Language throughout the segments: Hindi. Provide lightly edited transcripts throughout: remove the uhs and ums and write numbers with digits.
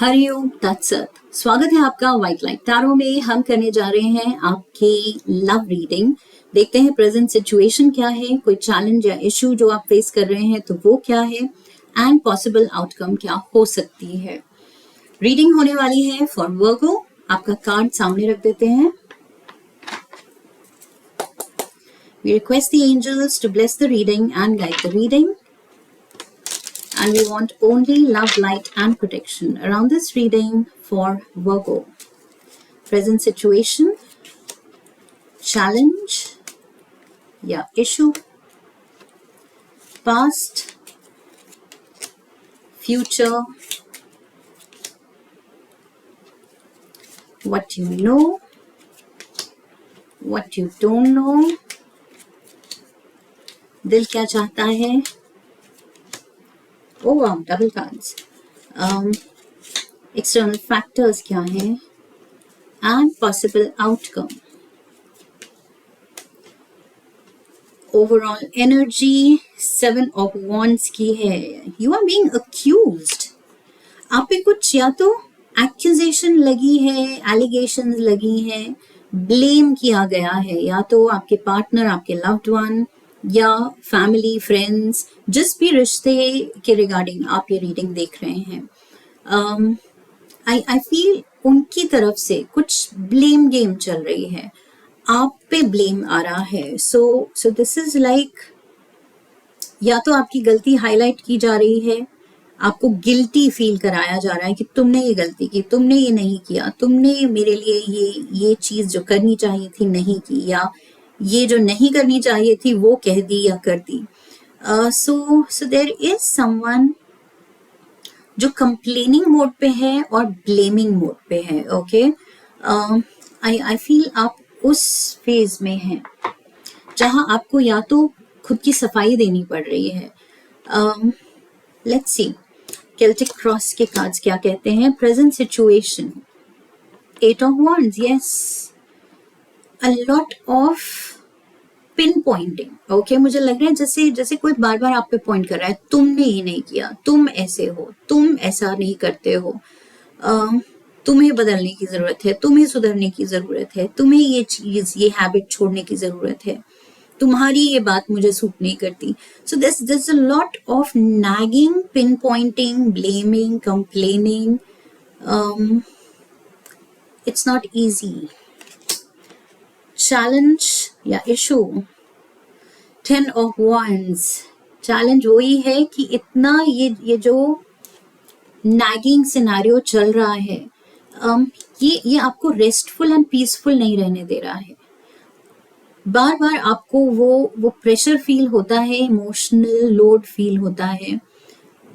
हरिओम तत्सत। स्वागत है आपका व्हाइट लाइट टैरो में। हम करने जा रहे हैं आपकी लव रीडिंग। देखते हैं प्रेजेंट सिचुएशन क्या है, कोई चैलेंज या इश्यू जो आप फेस कर रहे हैं तो वो क्या है एंड पॉसिबल आउटकम क्या हो सकती है। रीडिंग होने वाली है फॉर वर्गो। आपका कार्ड सामने रख देते हैं। We request the angels to bless the reading and guide the reading. And we want only love, light and protection around this reading for Virgo. Present situation, challenge, issue, past, future, what you know, what you don't know, दिल क्या चाहता है। Oh wow, double cards. External factors क्या है and possible outcome. Overall energy 7 of Wands की है। You are being accused. आप पे कुछ या तो accusation लगी है, allegations लगी है, blame किया गया है, या तो आपके पार्टनर, आपके loved one या फैमिली फ्रेंड्स, जिस भी रिश्ते के रिगार्डिंग आप ये रीडिंग देख रहे हैं, आई फील उनकी तरफ से कुछ ब्लेम गेम चल रही है, आप पे ब्लेम आ रहा है। सो दिस इज लाइक, या तो आपकी गलती हाईलाइट की जा रही है, आपको गिल्टी फील कराया जा रहा है कि तुमने ये गलती की, तुमने ये नहीं किया, तुमने मेरे लिए ये चीज जो करनी चाहिए थी नहीं की, या ये जो नहीं करनी चाहिए थी वो कह दी या कर दी। सो देयर इज समवन जो कंप्लेनिंग मोड पे है और ब्लेमिंग मोड पे है। ओके, आई फील आप उस फेज में हैं जहां आपको या तो खुद की सफाई देनी पड़ रही है। लेट्स सी केल्टिक क्रॉस के कार्ड्स क्या कहते हैं। Present situation, 8 of Wands, yes, a lot of pinpointing. Okay, मुझे लग रहा है जैसे कोई बार बार आप पे पॉइंट कर रहा है, तुमने ये नहीं किया, तुम ऐसे हो, तुम ऐसा नहीं करते हो, तुम्हें बदलने की जरूरत है, तुम्हें सुधरने की जरूरत है, तुम्हें ये चीज, ये हैबिट छोड़ने की जरूरत है, तुम्हारी ये बात मुझे सूट नहीं करती। So this a lot of nagging, pinpointing, blaming, complaining. It's not easy. Challenge या इशू, 10 of Wands। चैलेंज वही है कि इतना ये जो नैगिंग सिनेरियो चल रहा है, ये आपको रेस्टफुल एंड पीसफुल नहीं रहने दे रहा है। बार बार आपको वो प्रेशर फील होता है, इमोशनल लोड फील होता है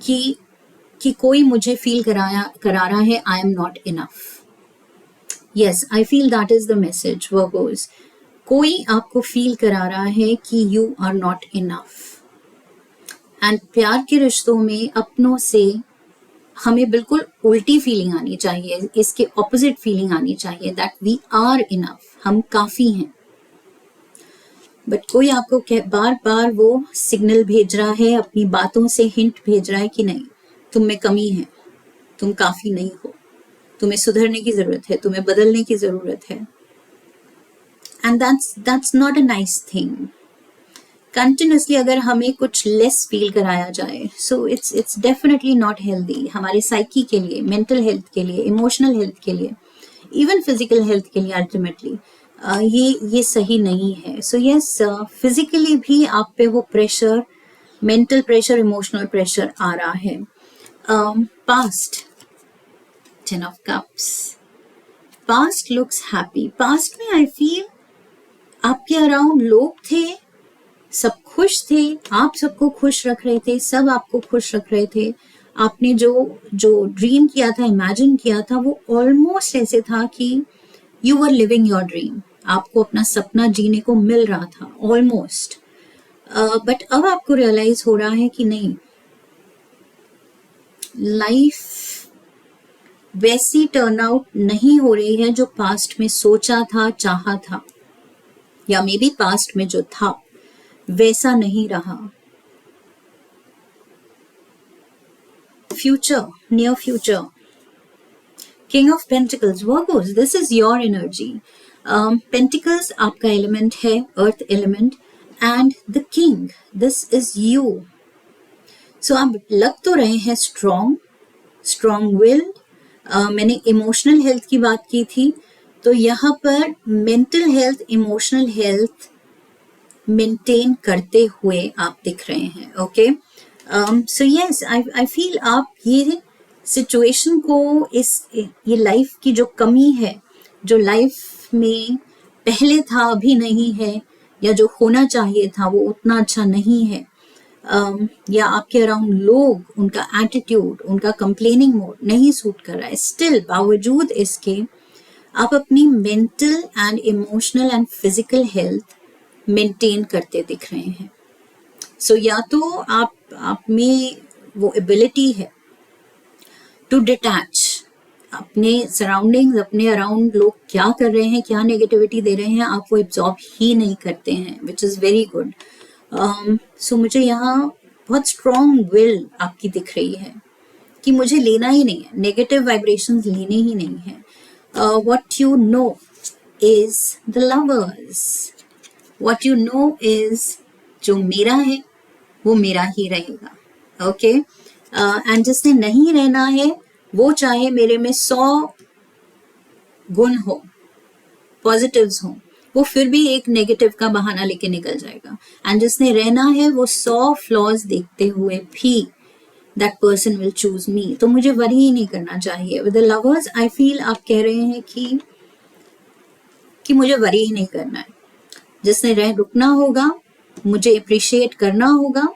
कि कोई मुझे फील करा रहा है I am not enough. Yes, I feel that is the message, Virgos. कोई आपको फील करा रहा है कि you are not enough. And प्यार के रिश्तों में अपनों से हमें बिल्कुल उल्टी फीलिंग आनी चाहिए, इसके ऑपोजिट फीलिंग आनी चाहिए, that we are enough, हम काफी हैं। बट कोई आपको बार बार वो सिग्नल भेज रहा है, अपनी बातों से हिंट भेज रहा है कि नहीं, तुम में कमी है, तुम काफी नहीं हो, तुम्हें सुधरने की जरूरत है, तुम्हें बदलने की जरूरत है। And that's not a nice thing. Continuously अगर हमें कुछ लेस फील कराया जाए, so it's definitely not healthy हमारे साइकी के लिए, मेंटल हेल्थ के लिए, इमोशनल हेल्थ के लिए, इवन फिजिकल हेल्थ के लिए। अल्टीमेटली ये सही नहीं है। सो यस, फिजिकली भी आप पे वो pressure, mental pressure, emotional pressure आ रहा है। Past, 10 of Cups. Past looks happy. Past में I feel आपके अराउंड लोग थे, सब खुश थे, आप सबको खुश रख रहे थे, सब आपको खुश रख रहे थे। आपने जो ड्रीम किया था, इमेजिन किया था, वो ऑलमोस्ट ऐसे था कि you were living your dream, आपको अपना सपना जीने को मिल रहा था ऑलमोस्ट। बट अब आपको रियलाइज हो रहा है कि नहीं, लाइफ वैसी टर्न आउट नहीं हो रही है जो पास्ट में सोचा था, चाहा था, या मे बी पास्ट में जो था वैसा नहीं रहा। Future, near future, King of Pentacles, Virgos, this is your energy. Pentacles आपका element है, earth element, and the king, this is you. So आप लग तो रहे हैं strong willed. मैंने emotional health की बात की थी, तो यहाँ पर mental health, emotional health maintain करते हुए आप दिख रहे हैं. ओके, सो यस, आई फील आप ये सिचुएशन को, ये लाइफ की जो कमी है, जो लाइफ में पहले था अभी नहीं है, या जो होना चाहिए था वो उतना अच्छा नहीं है, या आपके अराउंड लोग, उनका एटीट्यूड, उनका कंप्लेनिंग मोड नहीं सूट कर रहा है, स्टिल बावजूद इसके आप अपनी mental and emotional and physical health maintain करते दिख रहे हैं. सो या तो आप में वो एबिलिटी है टू डिटैच अपने सराउंडिंग्स, अपने अराउंड लोग क्या कर रहे हैं, क्या नेगेटिविटी दे रहे हैं, आप वो एब्जॉर्ब ही नहीं करते हैं, विच इज़ वेरी गुड. सो मुझे यहाँ बहुत स्ट्रॉन्ग विल आपकी दिख रही है कि मुझे लेना ही नहीं है, नेगेटिव वाइब्रेशंस लेने ही नहीं है. What you know is the lovers. What you know is जो मेरा है वो मेरा ही रहेगा. ओके, एंड जिसने नहीं रहना है वो चाहे मेरे में 100 गुण हो, पॉजिटिव्स हो, वो फिर भी एक नेगेटिव का बहाना लेके निकल जाएगा. एंड जिसने रहना है वो 100 फ्लॉज देखते हुए भी दैट पर्सन विल चूज मी. तो मुझे वरी ही नहीं करना चाहिए. With the lovers I feel आप कह रहे हैं कि मुझे वरी ही नहीं करना है. जिसने रुकना होगा, मुझे अप्रिशिएट करना होगा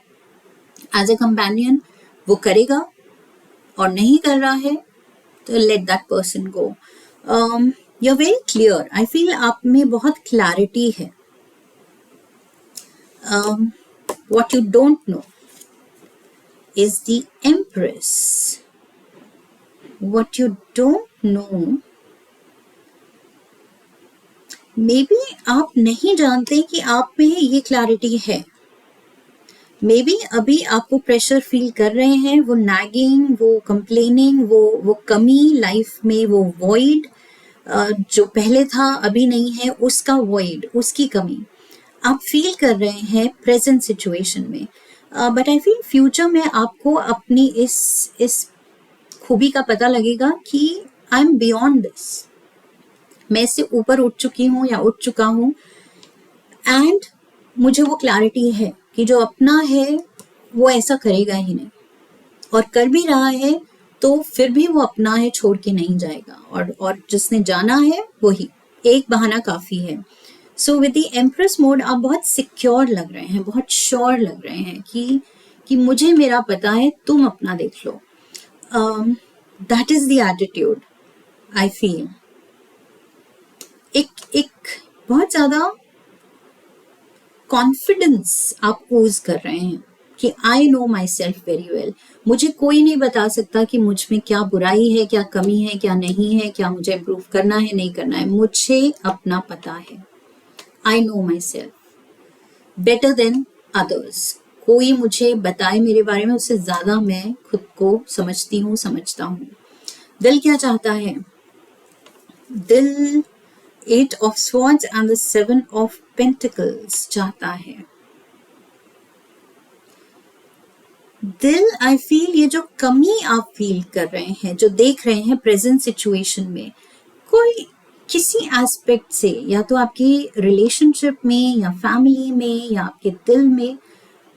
एज अ कंपेनियन, वो करेगा, और नहीं कर रहा है तो let that person go. You are very clear. I feel आप में बहुत क्लैरिटी है. What you don't know is the Empress. What you don't know, maybe आप नहीं जानते कि आप में ये क्लैरिटी है. मे बी अभी आपको प्रेशर फील कर रहे हैं, वो नैगिंग, वो कंप्लेनिंग, वो कमी लाइफ में, वो वॉइड जो पहले था अभी नहीं है, उसका वॉइड, उसकी कमी आप फील कर रहे हैं प्रेजेंट सिचुएशन में. बट आई फील फ्यूचर में आपको अपनी इस खूबी का पता लगेगा कि आई एम बियॉन्ड दिस, मैं इससे ऊपर उठ चुकी हूँ या उठ चुका हूँ. एंड मुझे वो क्लैरिटी है कि जो अपना है वो ऐसा करेगा ही नहीं, और कर भी रहा है तो फिर भी वो अपना है छोड़ के नहीं जाएगा, और जिसने जाना है वही, एक बहाना काफी है. So with the empress mode आप बहुत सिक्योर लग रहे हैं, बहुत श्योर लग रहे हैं कि मुझे मेरा पता है, तुम अपना देख लो. That is the attitude I feel. एक बहुत ज्यादा कॉन्फिडेंस आप यूज कर रहे हैं कि I know my self very well. मुझे कोई नहीं बता सकता कि मुझ में क्या बुराई है, क्या कमी है, क्या नहीं है, क्या मुझे इम्प्रूव करना है, नहीं करना है. मुझे अपना पता है. I know my self better than others. कोई मुझे बताए मेरे बारे में, उससे ज्यादा मैं खुद को समझती हूँ, समझता हूँ. दिल क्या चाहता है? दिल 8 of Swords and the 7 of Pentacles चाहता है. दिल आई फील ये जो कमी आप फील कर रहे हैं, जो देख रहे हैं प्रेजेंट सिचुएशन में, कोई किसी एस्पेक्ट से, या तो आपकी रिलेशनशिप में, या फैमिली में, या आपके दिल में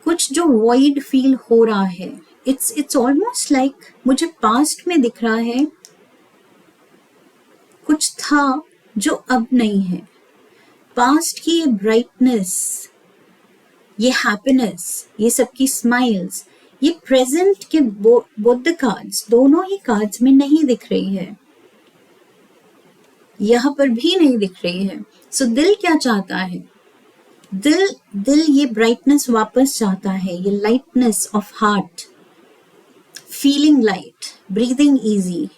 कुछ जो वॉइड फील हो रहा है. इट्स ऑलमोस्ट लाइक मुझे पास्ट में दिख रहा है कुछ था जो अब नहीं है. पास्ट की ये ब्राइटनेस, ये हैप्पीनेस, ये सबकी स्माइल्स, ये प्रेजेंट के बोथ द कार्ड्स, दोनों ही कार्ड्स में नहीं दिख रही है, यहाँ पर भी नहीं दिख रही है. सो दिल क्या चाहता है? दिल ये ब्राइटनेस वापस चाहता है, ये lightness of heart, feeling light, breathing easy.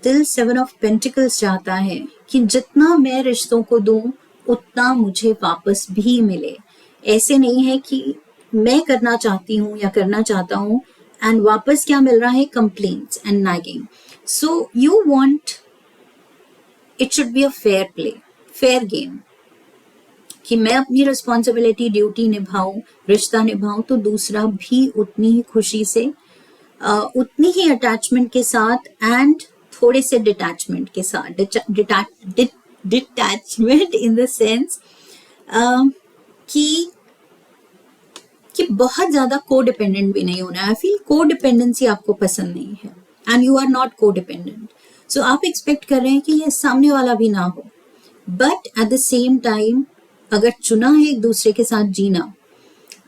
दिल 7 ऑफ पेंटिकल्स चाहता है कि जितना मैं रिश्तों को दूं उतना मुझे वापस भी मिले. ऐसे नहीं है कि मैं करना चाहती हूँ या करना चाहता हूँ एंड वापस क्या मिल रहा है? Complaints and nagging. So you want it should be a fair play, fair game, कि मैं अपनी रिस्पॉन्सिबिलिटी, ड्यूटी निभाऊं, रिश्ता निभाऊं, तो दूसरा भी उतनी ही खुशी से, उतनी ही अटैचमेंट के साथ एंड थोड़े से डिटैचमेंट के साथ. डिटैचमेंट इन द सेंस कि बहुत ज्यादा कोडिपेंडेंट भी नहीं होना. आई फील कोडिपेंडेंसी आपको पसंद नहीं है and you are not codependent. So आप एक्सपेक्ट कर रहे हैं कि ये सामने वाला भी ना हो, but at the same time अगर चुना है एक दूसरे के साथ जीना,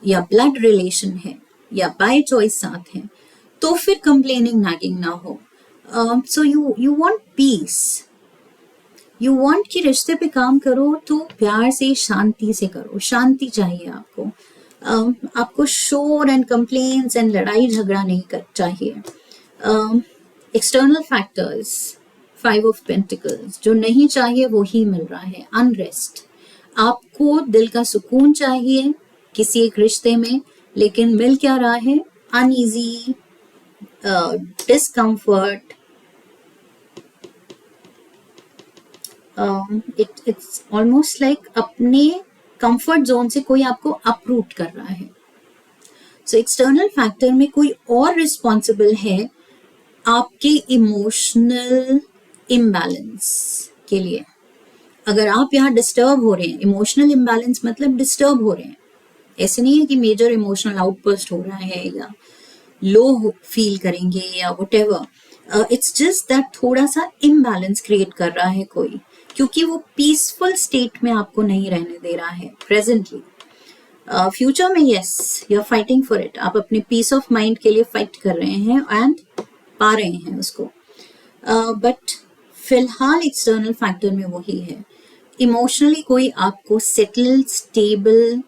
या ब्लड रिलेशन है, या बाय चॉइस साथ है, तो फिर कंप्लेनिंग नागिंग ना हो. सो you want piece, you want कि रिश्ते पे काम करो तो प्यार से, शांति से करो. शांति चाहिए आपको. आपको शोर एंड कंप्लेन्स एंड लड़ाई झगड़ा नहीं चाहिए. एक्सटर्नल फैक्टर्स, 5 ऑफ पेंटिकल्स, जो नहीं चाहिए वो ही मिल रहा है. अनरेस्ट, आपको दिल का सुकून चाहिए किसी एक रिश्ते में, लेकिन मिल क्या रहा है? Uneasy, discomfort. It's almost like अपने कंफर्ट जोन से कोई आपको अपरूट कर रहा है. सो एक्सटर्नल फैक्टर में कोई और रिस्पॉन्सिबल है आपके इमोशनल इम्बैलेंस के लिए. अगर आप यहाँ डिस्टर्ब हो रहे हैं, इमोशनल इम्बैलेंस मतलब डिस्टर्ब हो रहे हैं, ऐसे नहीं है कि मेजर इमोशनल आउटबर्स्ट हो रहा है या लो फील करेंगे या व्हाटएवर. इट्स जस्ट दैट थोड़ा सा इम्बैलेंस क्रिएट कर रहा है कोई, क्योंकि वो पीसफुल स्टेट में आपको नहीं रहने दे रहा है प्रेजेंटली. फ्यूचर में yes, you are fighting for it. आप अपने पीस ऑफ माइंड के लिए फाइट कर रहे हैं एंड पा रहे हैं उसको. बट फिलहाल एक्सटर्नल फैक्टर में वही है. इमोशनली कोई आपको सेटल, स्टेबल,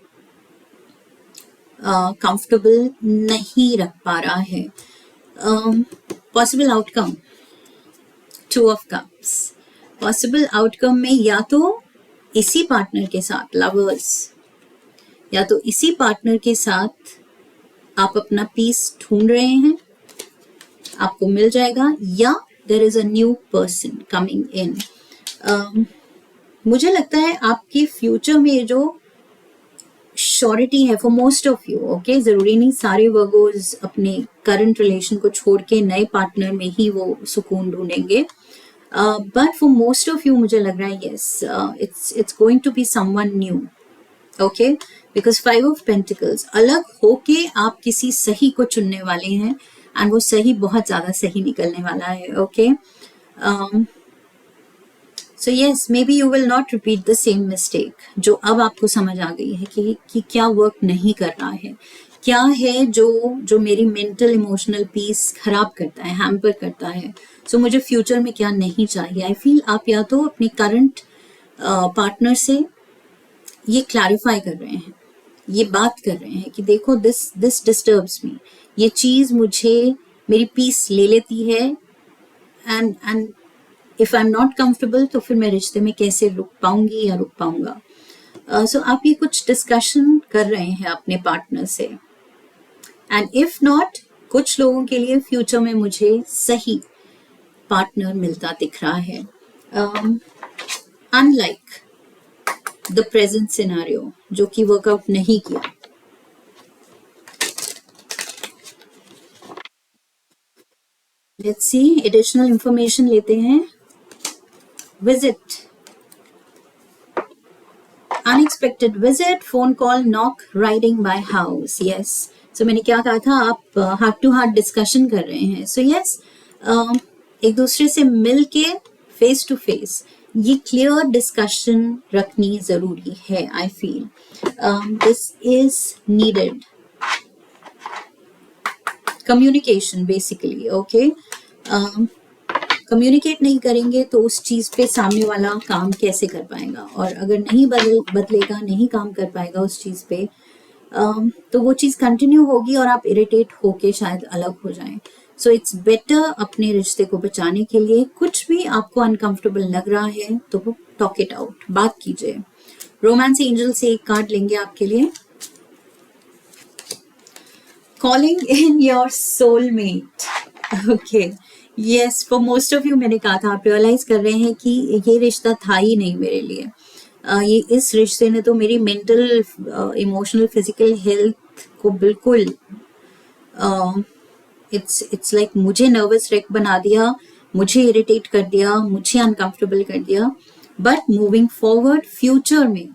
कंफर्टेबल नहीं रख पा रहा है. Possible outcome, 2 of cups. Possible outcome में या तो इसी पार्टनर के साथ, लवर्स, या तो इसी पार्टनर के साथ आप अपना पीस ढूंढ रहे हैं, आपको मिल जाएगा, या there is a new person coming in. मुझे लगता है आपके फ्यूचर में जो श्योरिटी है for most of you, okay, जरूरी नहीं सारे वर्गोज अपने करंट रिलेशन को छोड़ के नए पार्टनर में ही वो सुकून ढूंढेंगे, but for most of you मुझे लग रहा है yes, it's going to be someone new. Okay, because 5 of pentacles, अलग होके आप किसी सही को चुनने वाले हैं एंड वो सही बहुत ज्यादा सही निकलने वाला है. Okay, so yes, may be you will not repeat the same mistake. जो अब आपको समझ आ गई है कि क्या वर्क नहीं कर रहा है, क्या है जो मेरी मेंटल इमोशनल पीस खराब करता है, हैम्पर करता है. सो मुझे फ्यूचर में क्या नहीं चाहिए. आई फील आप या तो अपने करंट पार्टनर से ये क्लैरिफाई कर रहे हैं, ये बात कर रहे हैं कि देखो दिस डिस्टर्ब्स मी, ये चीज मुझे मेरी पीस ले लेती है, and if I am not comfortable तो फिर मैं रिश्ते में कैसे रुक पाऊंगी या रुक पाऊंगा. सो आप ये कुछ डिस्कशन कर रहे हैं अपने पार्टनर से, एंड इफ नॉट, कुछ लोगों के लिए फ्यूचर में मुझे सही पार्टनर मिलता दिख रहा है, अनलाइक द प्रेजेंट सिनेरियो जो कि वर्कआउट नहीं किया. लेट्स सी, एडिशनल इंफॉर्मेशन लेते हैं. Visit, unexpected visit, phone call, knock, riding by house. Yes, so मैंने क्या कहा था, आप हार्ट टू हार्ट डिस्कशन कर रहे हैं. सो यस, एक दूसरे से मिल के फेस टू फेस ये क्लियर डिस्कशन रखनी जरूरी है. I feel this is needed. Communication basically, okay, communicate नहीं करेंगे तो उस चीज पे सामने वाला काम कैसे कर पाएगा, और अगर नहीं बदलेगा, नहीं काम कर पाएगा उस चीज पे, तो वो चीज कंटिन्यू होगी और आप इरिटेट होके शायद अलग हो जाएं. सो इट्स बेटर अपने रिश्ते को बचाने के लिए कुछ भी आपको अनकंफर्टेबल लग रहा है तो वो टॉक इट आउट, बात कीजिए. रोमांस एंजल से एक कार्ड लेंगे आपके लिए. Calling in your soulmate. Okay. Yes, for most of you मैंने कहा था, आप रियलाइज कर रहे हैं कि ये रिश्ता था ही नहीं मेरे लिए. ये इस रिश्ते ने तो मेरी मेंटल, इमोशनल, फिजिकल हेल्थ को बिल्कुल इट्स लाइक मुझे नर्वस रेक बना दिया, मुझे इरिटेट कर दिया, मुझे अनकंफर्टेबल कर दिया. बट मूविंग फॉरवर्ड, फ्यूचर में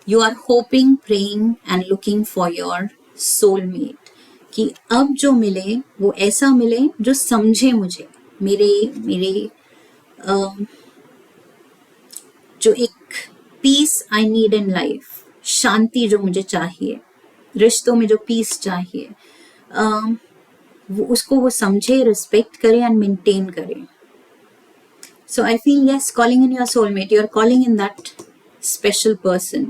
you are hoping, praying and looking for your soulmate, कि अब जो मिले वो ऐसा मिले जो समझे मुझे, मेरे जो एक peace I need in life, शांति जो मुझे चाहिए, रिश्तों में जो पीस चाहिए, वो समझे, रिस्पेक्ट करे एंड मेंटेन करे. So I feel, yes, calling in your soulmate, you're calling in that special person.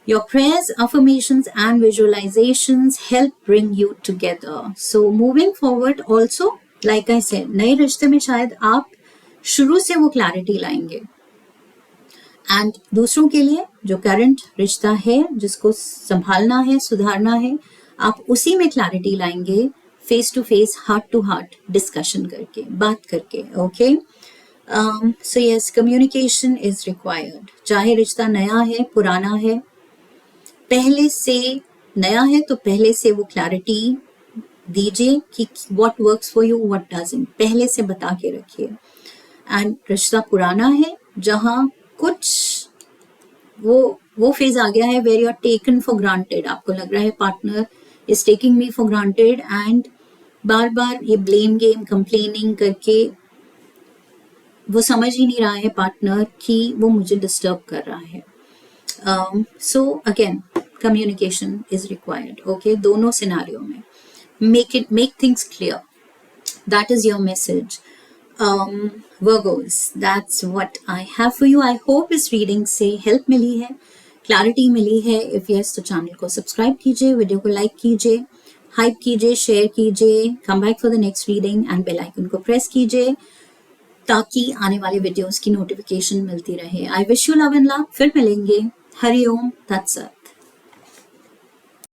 Your prayers, affirmations and visualizations help bring you together. So moving forward also, like I said, नए रिश्ते में शायद आप शुरू से वो क्लैरिटी लाएंगे. एंड दूसरों के लिए जो करंट रिश्ता है, जिसको संभालना है, सुधारना है, आप उसी में क्लैरिटी लाएंगे, face to face, heart to heart discussion करके, बात करके. Okay. So yes, communication is required. चाहे रिश्ता नया है, पुराना है, पहले से नया है तो पहले से वो क्लैरिटी दीजिए कि what works for you, what doesn't, पहले से बता के रखिए. एंड रिश्ता पुराना है जहाँ कुछ वो फेज आ गया है where you are taken for granted, आपको लग रहा है partner is taking me for granted, and बार बार ये ब्लेम गेम, कंप्लेनिंग करके वो समझ ही नहीं रहा है पार्टनर कि वो मुझे डिस्टर्ब कर रहा है. So again, communication is required. Okay, दोनों सिनारियों में make things clear. That is your message. Virgos, that's what I have for you. I hope इस रीडिंग से हेल्प मिली है, क्लैरिटी मिली है. इफ यस तो चैनल को सब्सक्राइब कीजिए, वीडियो को लाइक कीजिए, हाइप कीजिए, शेयर कीजिए, come back for the next reading and bell icon को प्रेस कीजिए ताकि आने वाले वीडियोस की नोटिफिकेशन मिलती रहे. I wish you love and love. फिर मिलेंगे. हरि ओम तत्सत.